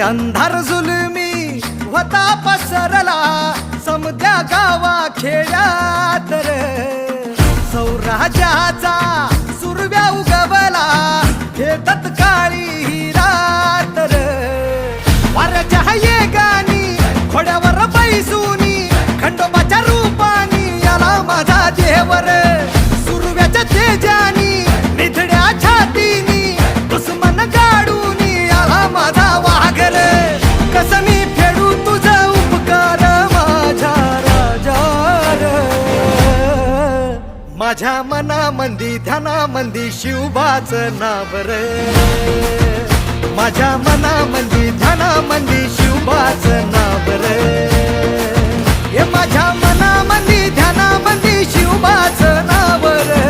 अंधार जुलमी होता पसरला समद्या गावा खेड्यात रे सौराजाचा सुरव्या उगवला हे तत्काळी ही रात रे वाऱ्याच्या येगानी घोड्यावर बैसूनी खंडोबाच्या रूपानी आला माझा देवर सुरव्याच्या तेजानी निधड्या छातीनी दुश्मन गाडूनी आला माझा वाघर कसं मी फेडू तुझा उपकार माझ्या राजा माझ्या मनामंदी ध्यानामंदी शिवबाचं नाव रे माझ्या मनामंदी ध्यानामंदी शिवबाचं नाव रे हे माझ्या मनामंदी ध्यानामंदी शिवबाचं नाव रे